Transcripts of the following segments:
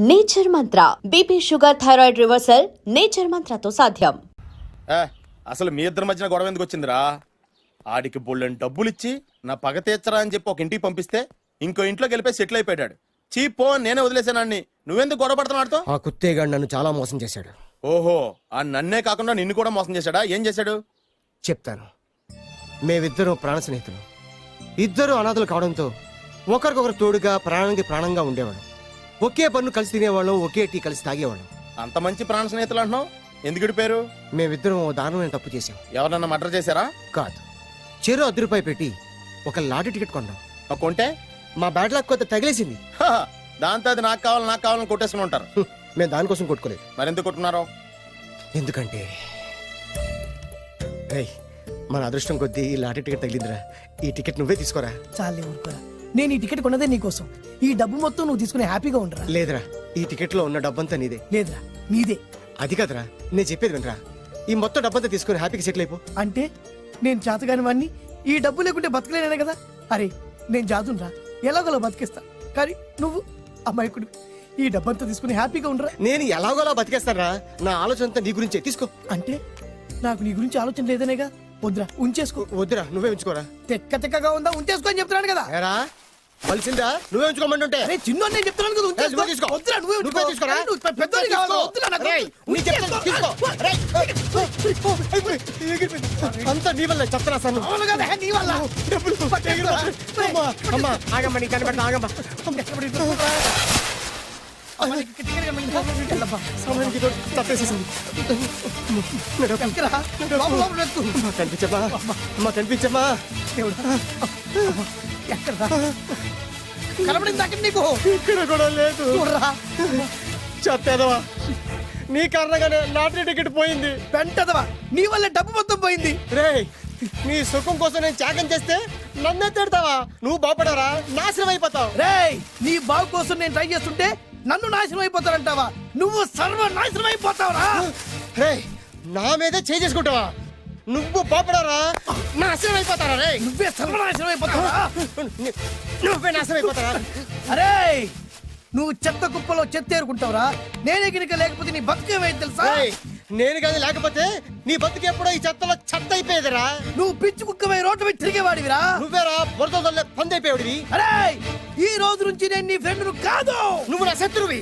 Nature mantra BP sugar thyroid reversal nature మంత్రతో సాధ్యం. అసలు మీ ఇద్దరి మధ్యన గొడవ ఎందుకు వచ్చిందిరా? ఆడికి బొళ్ళని డబ్బులు ఇచ్చి నా పగ తీర్చరా అని చెప్పి ఒక ఇంటికి పంపిస్తే ఇంకో ఇంట్లో గెలిపే సెటిల్ అయిపోయాడు. చీపో నేనే వదిలేసానాన్ని. నువ్వెందుకు గొడవ పడుతున్నాడుతో? ఆ కుత్తేగాడు నన్ను చాలా మోసం చేశాడు. ఓహో, ఆ నన్నే కాకుండా నిన్ను కూడా మోసం చేశాడా? ఏం చేశాడు చెప్తాను. మేమిద్దరం ప్రాణ స్నేహితులు. ఇద్దరు అనాథలు కావడంతో ఒకరికొకరు తోడుగా ప్రాణానికి ప్రాణంగా ఉండేవాడు. ఒకే పన్ను కలిసి తినేవాళ్ళం, ఒకే టీ కలిసి తాగేవాళ్ళం. అంత మంచి ప్రాణ స్నేహితులు అంటున్నావు, ఎందుకు పేరు? మేమిద్దరం దారుణమైన తప్పు చేశాం. ఎవరన్నా మర్డర్ చేశారా? కాదు, చెరో ₹10 పెట్టి ఒక లాటరీ టికెట్ కొన్నాం. కొంటే మా బ్యాడ్ లక్ కొంత తగిలేసింది. దాంతో అది నాకు కావాలని కొట్టేసుకుని ఉంటారు. మేము దానికోసం కొట్టుకోలేదు. మరెందుకు కొట్టుకున్నారో? ఎందుకంటే మన అదృష్టం కొద్దీ ఈ లాటరీ టికెట్ తగిలిందిరా. ఈ టికెట్ నువ్వే తీసుకోరా. చాలే ఊరుకోరా, నేను ఈ టికెట్ కొన్నదే నీకోసం. ఈ డబ్బు మొత్తం నువ్వు తీసుకుని హ్యాపీగా ఉండరా. లేదురా, ఈ టికెట్ లో ఉన్న డబ్బంతా నీదే. లేదురా, నీదే. అది కదరా, నేను చెప్పేది వినరా. ఈ మొత్తం డబ్బంతా తీసుకుని హ్యాపీగా సెటిల్ అయిపో. అంటే నేను చేతగాని వాడిని, ఈ డబ్బు లేకుంటే బతకలేనే కదా. అరే నేను జాదునరా, ఎలాగోలా బతికేస్తా. కానీ నువ్వు అమాయకుడు, ఈ డబ్బంతా తీసుకుని హ్యాపీగా ఉండరా. నేను ఎలాగోలా బతికేస్తారా? నా ఆలోచన అంతా నీ గురించే. తీసుకో. అంటే నాకు నీ గురించి ఆలోచన లేదనేగా. వద్దురా, ఉంచేసుకో. వద్దురా, నువ్వే ఉంచుకోరా. తెక్కగా ఉందా, ఉంచేసుకో అని చెప్తున్నాను కదా. ఏరా కలిసిందా? నువ్వే ఉంచుకోమంటుంటే. అరే చిన్న నేను చెప్తున్నాను కదా, ఉంచేసుకో. తీసుకో. వద్దురా, నువ్వే తీసుకోరా. పెద్దోడి కావాలి. వద్దురా నాకు. తీసుకో. అంతా నీ వల్ల చెప్తారా సార్? అవును కదా, నీ వల్ల. అమ్మా ఆగమ్మా, నీ కనిపెడతా ఆగమ్మా. కనిపించమ్మా. కనబడింది అక్కడ నీకు? ఇక్కడ కూడా లేదు. చెత్తదవా, నీ కారణంగానే లాటరీ టికెట్ పోయింది. పెంటదవా, నీ వల్ల డబ్బు మొత్తం పోయింది. రే, నీ సుఖం కోసం నేను త్యాగం చేస్తే నన్నే తిడతావా? నువ్వు బాగుపడరా, నాశనం అయిపోతావు. రే, నీ బాగు కోసం నేను ట్రై చేస్తుంటే నన్ను నాశనం అయిపోతానంటావా? నువ్వు సర్వ నాశనం అయిపోతావురా. రే, నా మీదే చేసుకుంటావా? నువ్వు బాగుపడరా, నాశనం అయిపోతారా? రే, నువ్వే సర్వనాశనం అయిపోతావా? నువ్వే నాశనం అయిపోతారా? అరే, నువ్వు చెత్త కుప్పలో చెత్త ఏరుకుంటావురా. నేనే గినక లేకపోతే నీ బతుకేమైంది తెలుసా? నేను కానీ లేకపోతే నీ బతుకు ఎప్పుడో ఈ చెత్తలో చెత్త అయిపోయేదిరా. నువ్వు పిచ్చి కుక్కమై రోడ్డు మీద తిరిగేవాడివిరా. నువ్వేరా బురదలే పందైపోయాడివి. అరే, ఈ రోజు నుంచి నేను నీ ఫ్రెండ్ కాదు, నువ్వు నా శత్రువి.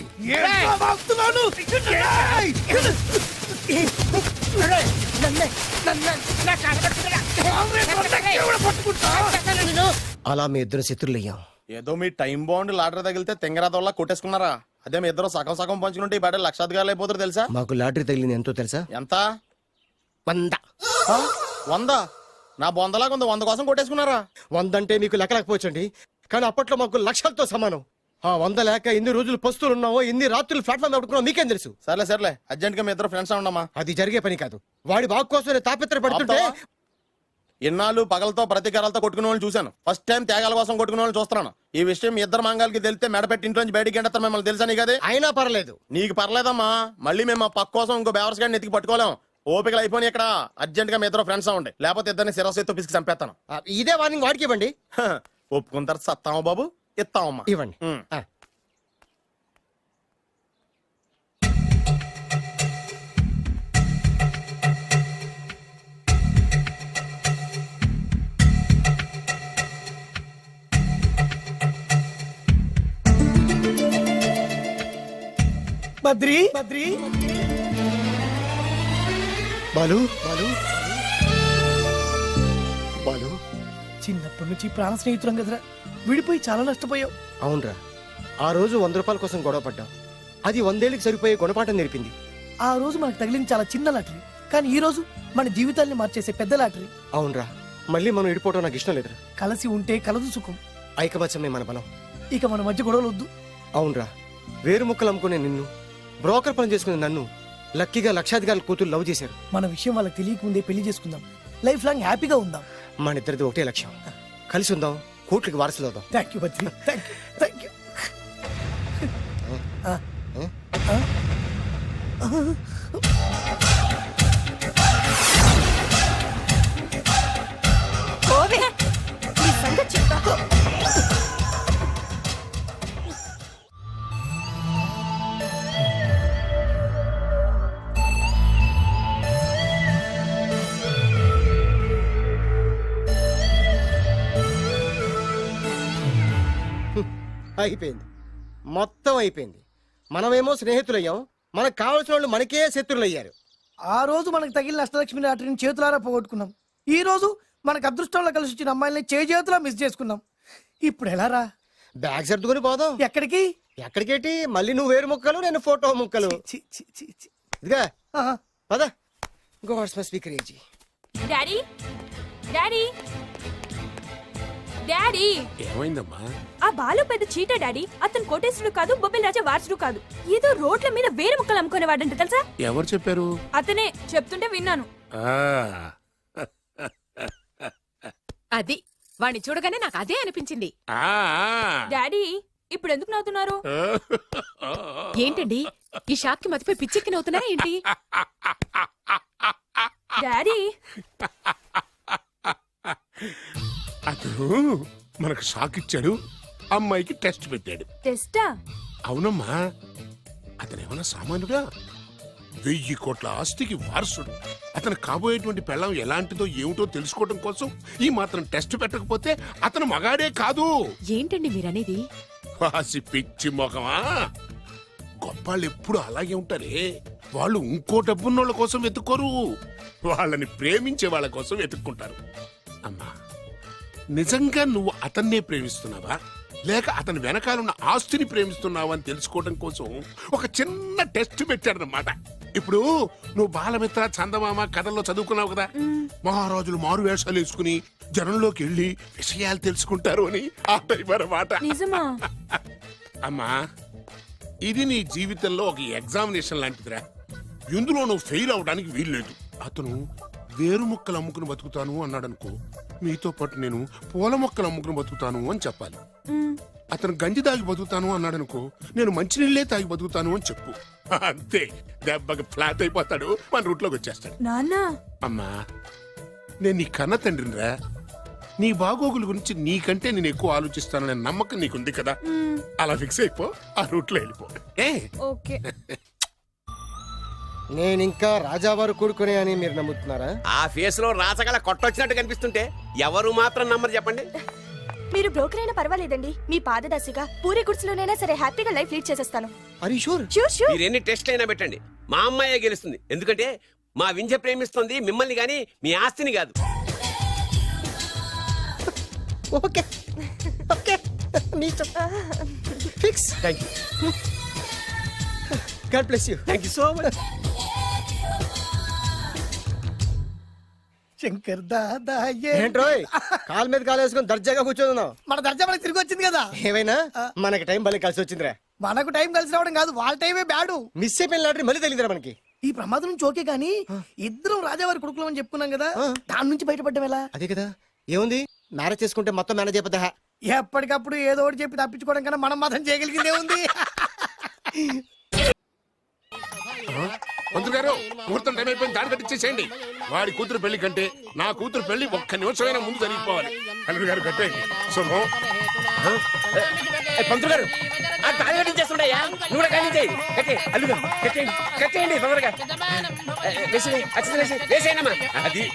అలా మీ ఇద్దరు శత్రులయ్యాం. ఏదో మీ టైం బాండ్ లాటరీ తగిలితే తెంగరాదోళ్ళ కొట్టేసుకున్నారా? అదే మీ ఇద్దరు సగం సగం పంచుకుంటే ఈ బయట లక్షాధికారులు అయిపోతారు తెలుసా? మాకు లాటరీ తగిలింది ఎంతో తెలుసా? ఎంత? 100. 100? నా బొందలాగా ఉంది, 100 కోసం కొట్టేసుకున్నారా? 100 అంటే మీకు లెక్కలేకపోవచ్చండి, కానీ అప్పట్లో మాకు లక్షలతో సమానం. ఆ 100 లేక ఎన్ని రోజులు పస్తులు ఉన్నావో, ఎన్ని రాత్రులు ప్లాట్ఫామ్ పెట్టుకున్నావు మీకేం తెలుసు? సర్లే అర్జెంట్ గా మీ ఇద్దరు ఫ్రెండ్స్ ఉండమ్మా. అది జరిగే పని కాదు. వాడి బాగు కోసం తాపిత్ర పడుతుంటే ఇన్నాళ్ళు పగలతో ప్రతీకారాలతో కొట్టుకునే వాళ్ళు చూశాను. ఫస్ట్ టైం త్యాగాల కోసం కొట్టుకునే వాళ్ళు చూస్తున్నాను. ఈ విషయం మీ ఇద్దరు మంగాలకి తెలిస్తే మెడపెట్టి ఇంట్లో నుంచి బయటికి ఎండతారు. మిమ్మల్ని తెలుసా నీకు? అదే అయినా పర్లేదు. నీకు పర్లేదమ్మా, మళ్ళీ మేము ఆ పక్క కోసం ఇంకో బేవర్స్ గాడిని ఎత్తికి పట్టుకోలేం. ఓపికలు అయిపోయి ఇక్కడ అర్జెంట్ గా మీ ఇద్దరు ఫ్రెండ్స్ ఉండే, లేకపోతే ఇద్దరిని శిరస్సుతో పిసికి చంపేస్తాను. ఇదే వార్నింగ్ వాడికి ఇవ్వండి. ఒప్పుకుంటారు సత్తామా బాబు? ఇస్తామమ్మా, ఇవ్వండి. బద్రి బాలు చిన్నప్పటి నుంచి ప్రాణ స్నేహితులం కదరా, విడిపోయి చాలా నష్టపోయావు. అవునరా, ఆ రోజు ₹100 కోసం గొడవ పడ్డాం. అది 100 ఏళ్ళకి సరిపోయే గుణపాఠం నేర్పింది. ఆ రోజు మనకు తగిలింది చాలా చిన్న లాటరీ, కానీ ఈ రోజు మన జీవితాల్ని మార్చేసే పెద్ద లాటరీ. అవునరా, మళ్ళీ మనం విడిపోవడం నాకు ఇష్టం లేదురా. కలిసి ఉంటే కలదు సుఖం. ఐకమత్యమే మన బలం. ఇక మన మధ్య గొడవలు వద్దు. అవునరా, వేరు ముక్కలు అమ్ముకునే నిన్ను, బ్రోకర్ పని చేసుకునే నన్ను లక్కీగా లక్షాధికారుల కూతురు లవ్ చేశారు. మన విషయం వాళ్ళకి తెలియకముందే పెళ్లి చేసుకుందాం, లైఫ్ లాంగ్ హ్యాపీగా ఉందాం. మన ఇద్దరిది ఒకటే లక్ష్యం, కలిసి ఉందాం, కోట్లకి వారసులు అవుదాం. Thank you Badri, thank you. అయిపోయింది, మొత్తం అయిపోయింది. మనమేమో స్నేహితులయ్యాం, మనకు కావాల్సిన వాళ్ళు మనకే శత్రులయ్యారు. ఆ రోజు మనకు తగిలిన అష్టలక్ష్మి లాటరీని చేతులారా పోగొట్టుకున్నాం. ఈ రోజు మనకు అదృష్టంలో కలిసి వచ్చిన అమ్మాయిల్ని చేతులా మిస్ చేసుకున్నాం. ఇప్పుడు ఎలా రా? బ్యాగ్ సర్దుకొని పోదాం. ఎక్కడికి? ఎక్కడికేటి? మళ్ళీ నువ్వు వేరు ముక్కలు, నేను ఫోటో ముక్కలు. చి, చి, చి, చి. ఇదిగా ఆహా. పద. God's must be crazy. Daddy daddy daddy ఏమైందమ్మా? ఆ బాలు పెద్ద చీట డాడీ. అతను కోటేశ్వరుడు కాదు, బొబ్బిల్ రాజా వారసుడు కాదు. ఏదో రోడ్ల మీద వేరే ముక్కలు అమ్ముకునేవాడంట తెలుసా? ఎవరు చెప్పారు? అతనే చెప్తుంటే విన్నాను. ఆ, అది వాణ్ణి చూడగానే నాకు అదే అనిపించింది. ఆ, డాడీ ఇప్పుడు ఎందుకు నవ్వుతున్నారు? ఏంటండి ఈ షాక్ కి మతిపోయి పిచ్చెక్కి నవ్వుతున్నారా ఏంటి? డాడీ అతను మనకు షాక్ ఇచ్చాడు, అమ్మాయికి టెస్ట్ పెట్టాడు. టెస్టా? అవునమ్మా, అతనేమన్నా సామాన్యుడా? 1000 కోట్ల ఆస్తికి వారసుడు. అతను కాబోయేటువంటి పెళ్ళం ఎలాంటిదో ఏమిటో తెలుసుకోవడం కోసం ఈ మాత్రం టెస్ట్ పెట్టకపోతే అతను మగాడే కాదు. ఏంటండి మీరనేది? వాసి పిచ్చి మొఖమా, గొప్పాళ్ళు ఎప్పుడు అలాగే ఉంటారే. వాళ్ళు ఇంకో డబ్బున్నోళ్ళ కోసం వెతుక్కోరు, వాళ్ళని ప్రేమించే వాళ్ళ కోసం వెతుక్కుంటారు. అమ్మా, నిజంగా నువ్వు అతన్నే ప్రేమిస్తున్నావా లేక అతని వెనకాలన్న ఆస్తిని ప్రేమిస్తున్నావా అని తెలుసుకోవడం కోసం ఒక చిన్న టెస్ట్ పెట్టాడనమాట. ఇప్పుడు నువ్వు బాలమిత్ర, చందమామ కథల్లో చదువుకున్నావు కదా, మహారాజులు మారు వేషాలు వేసుకుని జనంలోకి వెళ్ళి విషయాలు తెలుసుకుంటారు అని ఆ టైప్ అన్నమాట. నిజమా? అమ్మా, ఇది నీ జీవితంలో ఒక ఎగ్జామినేషన్ లాంటిదిరా. ఇందులో నువ్వు ఫెయిల్ అవడానికి వీల్లేదు. అతను వేరు మొక్కలు అమ్ముకుని బతుకుతాను అన్నాడు అనుకో, మీతో పాటు నేను పూల మొక్కలు అమ్ముకుని బతుకుతాను అని చెప్పాలి. అతను గంజి తాగి బతుకుతాను అన్నాడు అనుకో, నేను మంచినీళ్ళే తాగి బతుకుతాను అని చెప్పు. అంతే, దెబ్బకి ఫ్లాట్ అయిపోతాడు, మన రూట్లోకి వచ్చేస్తాడు. నాన్న అమ్మా, నేను నీ కన్న తండ్రినిరా. నీ బాగోగుల గురించి నీకంటే నేను ఎక్కువ ఆలోచిస్తాననే నమ్మకం నీకుంది కదా, అలా ఫిక్స్ అయిపో, ఆ రూట్లో వెళ్ళిపో. ఏ ఓకే. నేనింకా రాజావారు కూడుకునే అని మీరు నమ్ముతున్నారా? ఆ ఫేస్ లో రాచగల కొట్టొచ్చినట్టు కనిపిస్తుంటే ఎవరు మాత్రం నమ్మరు చెప్పండి. మీరు బ్రోకర్ అయినా పర్వాలేదండి. మీ పాదదాసిగా పూరి గుడిసెలోనైనా సరే హ్యాపీగా లైఫ్ లీడ్ చేసేస్తాను. Are you sure? Sure sure. మీరు ఎన్ని టెస్ట్లు అయినా పెట్టండి, మా అమ్మాయే గెలుస్తుంది. ఎందుకంటే మా వింజ ప్రేమిస్తుంది మిమ్మల్ని గాని మీ ఆస్తిని కాదు. Okay okay, fix. Thank you, god bless you. Thank you so much. Shankar Dada ఏంట్రోయ్ కాలు మీద కాలు వేసుకొని దర్జాగా కూర్చోదున్నావు? మన దర్జా మనకి తిరిగి వచ్చింది కదా. ఏమైనా మనకి టైం భలే కలిసి వచ్చిందిరా. మనకు టైం కలిసి రావడం కాదు, వాళ్ళ టైమే బ్యాడు. మిస్ అయిపోయిన లాటరీ మళ్ళీ తెలియదురా మనకి. ఈ ప్రమాదం నుంచి ఓకే గానీ ఇద్దరం రాజావారి కొడుకులం అని చెప్పుకున్నాం కదా, దాని నుంచి బయటపడ్డం ఎలా? అదే కదా, ఏముంది మ్యారేజ్ చేసుకుంటే మొత్తం మేనేజ్ అయిపోతా. ఎప్పటికప్పుడు ఏదో ఒకటి చెప్పి తప్పించుకోవడం కన్నా మనం మాత్రం చేయగలిగిందే ఉంది. మంత్రి గారు, ముహూర్తం టైం అయిపోయింది, దాడి కట్టించేసేయండి. వాడి కూతురు పెళ్లి కంటే నా కూతురు పెళ్లి ఒక్క నిమిషమైనా ముందు జరిగిపోవాలి. అల్లుడు గారు కట్టేయండి. శుభం. పంతులు గారు, ఆ తాళి కట్టించేస్తుండయా, నువ్వు కూడా కట్టించేయి. కట్టే అల్లుగా కట్టేయండి, కట్టేయండి తొందరగా. వేసేయనమ్మా. అది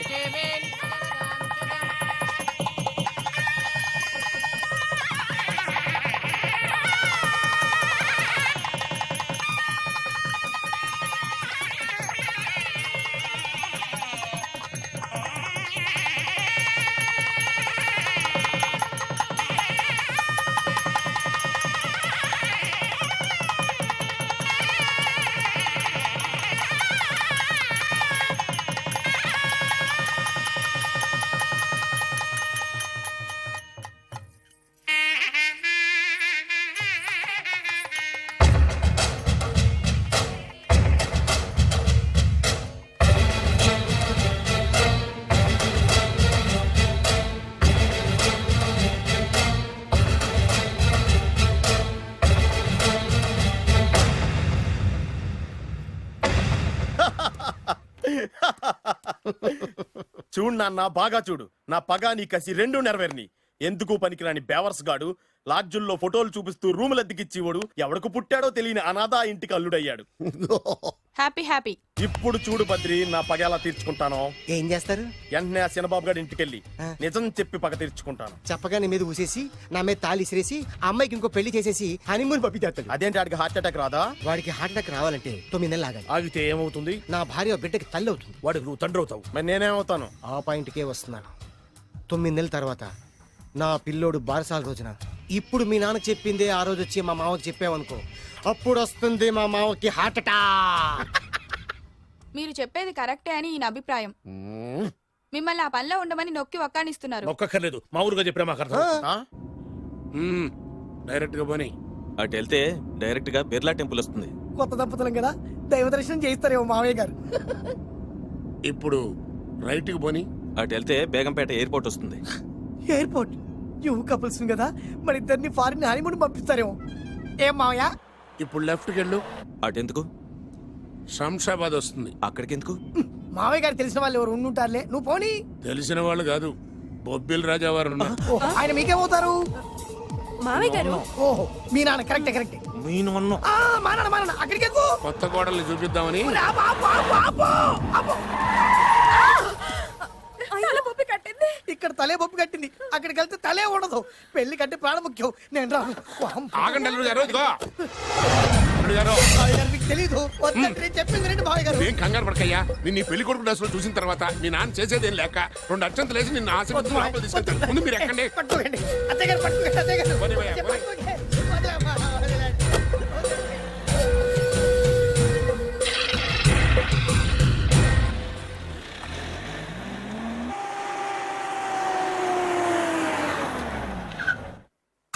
చూడు నాన్న, బాగా చూడు. నా పగ నీ కసి రెండు నెరవేరిని. ఎందుకు పనికిరాని బేవర్స్ గాడు లాడ్జుల్లో ఫోటోలు చూపిస్తూ రూములద్దెకిచ్చివాడు ఎవడకు పుట్టాడో తెలియని అనాథ ఇంటికి అల్లుడయ్యాడు. Happy happy. ఇప్పుడు చూడు బద్రి నా పగ ఎలా తీర్చుకుంటాను. ఏం చేస్తారు? వెంటనే ఆ చిన్నబాబు గారి ఇంటికెళ్ళి ఆ. నిజం చెప్పి పగ తీర్చుకుంటాను. చెప్పగా నీ మీద ఊసేసి నా మీద తాళి ఇసిరేసి ఆ అమ్మాయికి ఇంకో పెళ్లి చేసేసి హనీమూన్ పంపించేస్తాడు. అదేంటి ఆడికి హార్ట్ అటాక్ రాదా? వాడికి హార్ట్ అటాక్ రావాలంటే 9 నెలలు ఆగాలి. ఆగితే ఏమవుతుంది? నా భార్య బిడ్డకి తల్లి అవుతుంది. వాడికి నువ్వు తండ్రి అవుతావు. మరి నేనేమవుతాను? ఆ పాయింట్కే వస్తున్నాను. 9 నెలల తర్వాత నా పిల్లోడు బారసాల రోజున ఇప్పుడు మీ నాన్న చెప్పిందే ఆ రోజు వచ్చి మా మామకి చెప్పావనుకో, అప్పుడు వస్తుంది మా మామకి హార్ట్ అటాక్. మీరు చెప్పేది కరెక్టే అని ఈయన అభిప్రాయం. మిమ్మల్ని ఆ పనిలో ఉండమని నొక్కి ఒక్కానిస్తున్నారు. ఒక్కర్లేదు, మా ఊరుగా చెప్పినా మాకు అర్థం. ఆ? డైరెక్ట్ గా పోనీ. అటు వెళ్తే డైరెక్ట్ గా బిర్లా టెంపుల్ వస్తుంది. కొత్త దంపతులం కదా, దైవ దర్శనం చేయిస్తారేమో మావయ్య గారు. ఇప్పుడు రైట్ కి పోనీ. అటు వెళ్తే బేగంపేట ఎయిర్పోర్ట్ వస్తుంది. ఎయిర్పోర్ట్ యూ కపుల్స్ కదా, మరి ఇద్దరిని ఫారిన్ హనీమూన్ పంపిస్తారేమో. ఏం మావయ్య? ఇప్పుడు లెఫ్ట్ కి వెళ్ళు. అటు ఎందుకు? శంషాబాద్ వస్తుంది. అక్కడికి ఎందుకు? మావయ్య గారు తెలిసిన వాళ్ళు ఎవరు ఉండుంటారులే, నువ్వు పోనీ. తెలిసిన వాళ్ళు కాదు, బొబ్బిల్ రాజా వారు ఉన్నారు. ఓ, ఆయన మీకేమవుతారు? మావయ్య గారు ఓహో, మీ నాన్న. కరెక్టే కరెక్టే. మా నాన్న అక్కడికి ఎక్కువ. కొత్త కోడల్ని చూపిద్దామని. ఇక్కడ తలే బొప్పి కట్టింది, అక్కడికి వెళ్తే తలే ఉండదు. పెళ్లి కట్టి ప్రాణం ముఖ్యం. నేను రాను. ఆగండి అల్లుడు గారు, ఇదిగో. అల్లుడు గారు, మావయ్య గారు మీకు తెలీదు. వద్దంటే నేను చెప్పింది రండి మావయ్య గారు. ఏం కంగారు పడకయ్యా. నిన్ను ఈ పెళ్లి కొడుకు డ్రెస్ చూసిన తర్వాత మీ నాన్న చేసేదేం లేక 2 అక్షంతలు వేసి నిన్ను ఆశీర్వదించి లోపలికి తీసుకెళ్తాను. ముందు మీరు ఎక్కండి. పట్టుకోండి అత్తయ్య గారు, పట్టుకోండి అత్తయ్య గారు. పోనీ భయ్యా, పోనీ. పట్టుకోండి. వదిలేమ్మా, వదిలేండి.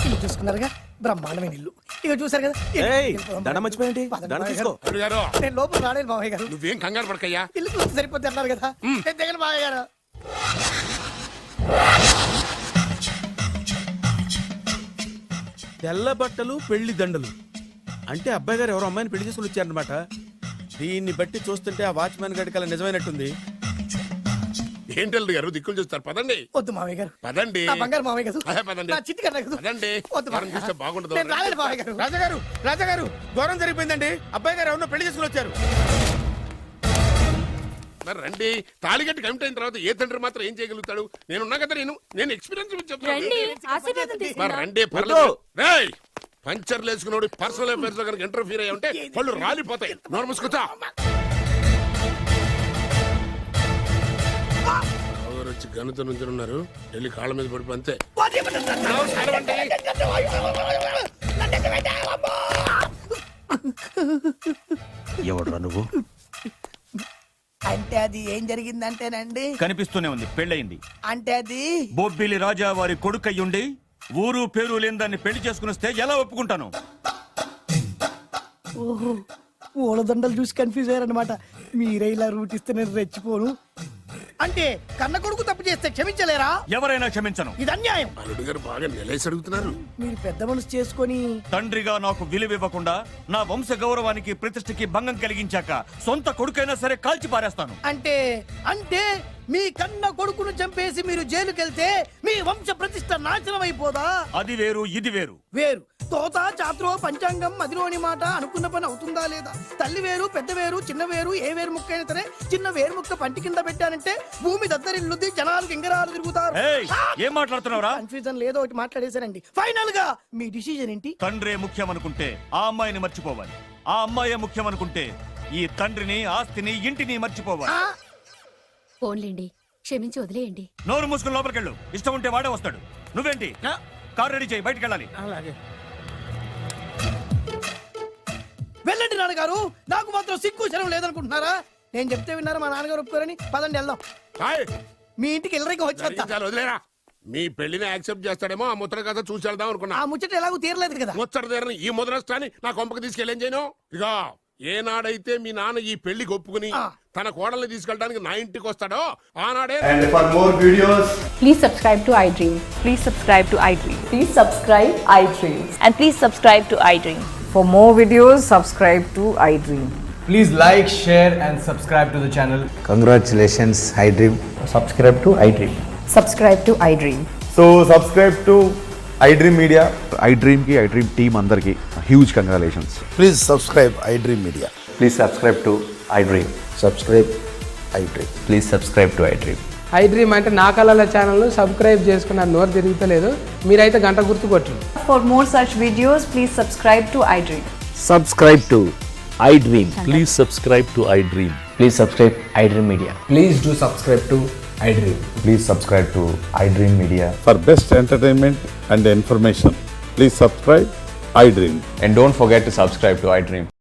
ఇల్లు చూసుకున్నారుగా, బ్రహ్మాండమైన ఇల్లు. ఇక చూసారు కదా, దండ మర్చిపోయింది. దండ తీసుకో. అల్లుడు గారు, నేను లోపల రాలేదు మావయ్య గారు. నువ్వేం కంగారు పడకయ్యా. ఇల్లు చూస్తే సరిపోతే అన్నారు కదా, దగ్గర మావయ్య గారు. తెల్ల బట్టలు పెళ్లి దండలు అంటే అబ్బాయి గారు ఎవరో అమ్మాయిని పెళ్లి చేసుకుని వచ్చారనమాట. దీన్ని బట్టి చూస్తుంటే ఆ వాచ్మెన్ గడి కల నిజమైనట్టుంది. ఏంటి అల్లుడు గారు దిక్కులు చూస్తారు? పదండి. వద్దు మావయ్య గారు. పదండి. నా బంగారు మావయ్య గారు. అదే పదండి. నా చిట్టి కన్నా కదా. పదండి. వద్దు వారం చూస్తే బాగుండదు. నేను రాలేదు మావయ్య గారు. రాజాగారు ఘోరం జరిగిపోయిందండి. అబ్బాయి గారు ఎవరినో పెళ్లి చేసుకుని వచ్చారు. మరి రండి. తాళిగట్టి కమిట్ అయిన తర్వాత ఏ తండ్రి మాత్రం ఏం చేయగలుగుతాడు? నేనున్నా కదా, నేను ఎక్స్పీరియన్స్ చెప్తాను. రండి, ఆశీర్వాదం మరి తీసుకుందాం. రండి, పర్లేదు. రేయ్, పంచర్లు వేసుకున్నాడు పర్సనల్ అఫేర్స్ లో కనుక ఇంటర్ఫీర్ అయ్యి ఉంటే పళ్ళు రాలిపోతాయి. నోరు మూసుకొచ్చా. వచ్చి గనుత నుంచి ఉన్నారు. వెళ్ళి కాళ్ళ మీద పడిపో అంతే. ఎవడురా నువ్వు? అంటే అది ఏం జరిగిందంటేనండి, కనిపిస్తూనే ఉంది, పెళ్ళయింది. అంటే అది బొబ్బిలి రాజా వారి కొడుకయ్యుండి ఊరు పేరు లేని దాన్ని పెళ్లి చేసుకుని వస్తే ఎలా ఒప్పుకుంటాను? ఓహో, పూలదండలు చూసి కన్ఫ్యూజ్ అయ్యారనమాట. మీరే ఇలా రూట్ ఇస్తే నేను రెచ్చిపోను. అంటే కన్న కొడుకు తప్పు చేస్తే క్షమించలేరా? ఎవరైనా క్షమించను. ఇది అన్యాయం. అల్లుడు గారు బాగా నిలేసి అడుగుతున్నారు. మీరు పెద్ద మనసు చేసుకొని తండ్రిగా నాకు విలువివ్వకుండా నా వంశ గౌరవానికి ప్రతిష్టకి భంగం కలిగించాక సొంత కొడుకైనా సరే కాల్చి పారేస్తాను. అంటే అంటే మీ కన్న కొడుకును చంపేసి మీరు జైలుకెళ్తే మీ వంశ ప్రతిష్ట నాశనం అయిపోదా? అది వేరు, ఇది వేరు. వేరు. తోత చాత్రో పంచాంగం మదిలోని మాట అనుకున్న పని అవుతుందా లేదా? తల్లి వేరు, పెద్ద వేరు, చిన్న వేరు, ఏ వేరు ముక్క అయినా సరే చిన్న వేరు ముక్క పంటి కింద పెట్టానంటే భూమి దద్దరిల్లుద్ది, జనాలు గింగరాలు తిరుగుతారు. ఏయ్, ఏం మాట్లాడుతున్నావురా? కన్ఫ్యూజన్ లేదో ఒకటి మాట్లాడేశారండి. ఫైనల్ గా మీ డిసిజన్ ఏంటి? తండ్రే ముఖ్యం అనుకుంటే ఆ అమ్మాయిని మర్చిపోవాలి. ఆ అమ్మాయే ముఖ్యం అనుకుంటే ఈ తండ్రిని, ఆస్తిని, ఇంటిని మర్చిపోవాలి. ఫోన్లేండి, క్షమించి వదిలేయండి. నోరు మూసుకుని లోపలికెళ్ళు. ఇష్టం ఉంటే వాడే వస్తాడు. నువ్వేంటి? కార్ రెడీ చేయి, బయటికి వెళ్ళాలి. వెళ్ళండి నాన్నగారు. నాకు మాత్రం సిగ్గు శరం లేదనుకుంటున్నారా? నేను చెప్తే విన్నారా? మా నాన్నగారు ఒప్పుకోరని. పదండి వెళ్దాం. హాయ్, మీ ఇంటికి ఎల్లరికి వచ్చేస్తా. జరిగించాలి, వదిలేరా. మీ పెళ్లిని యాక్సెప్ట్ చేస్తాడేమో ఆ ముద్ర కథ చూసి వెళ్దాం అనుకున్నా. ఆ ముచ్చట ఎలాగో తీరలేదు కదా. ముచ్చట తీరని ఈ ముద్రష్టాన్ని నా కొంపకి తీసుకెళ్ళేం చేయను. ఇక ఏనాడైతే మీ నాన్న ఈ పెళ్లికి ఒప్పుకుని తన కోడల్ని తీసుకెళ్ళడానికి నా ఇంటికి వస్తాడో ఆనాడే. And for more videos, please subscribe to iDream. Please subscribe to iDream. Please subscribe iDream. And please subscribe to iDream. For more videos, subscribe to iDream. please like, share and subscribe to the channel. Congratulations, iDream. Subscribe to iDream. Subscribe to iDream. So subscribe to iDream Media. iDream ki iDream team andarki huge congratulations. Please subscribe iDream Media. Please subscribe to iDream. Subscribe iDream. Please subscribe to iDream. I dream అంటే నా కళల channel subscribe చేసుకున్న నోరు తిరుగుతలేదు. మీరైతే గంట గుర్తు కొట్టండి. For more such videos, please subscribe to iDream. Subscribe to iDream. Please subscribe to iDream. Please subscribe iDream Media. Please do subscribe to iDream. Please subscribe to iDream Media. For best entertainment and information, please subscribe iDream. And don't forget to subscribe to iDream.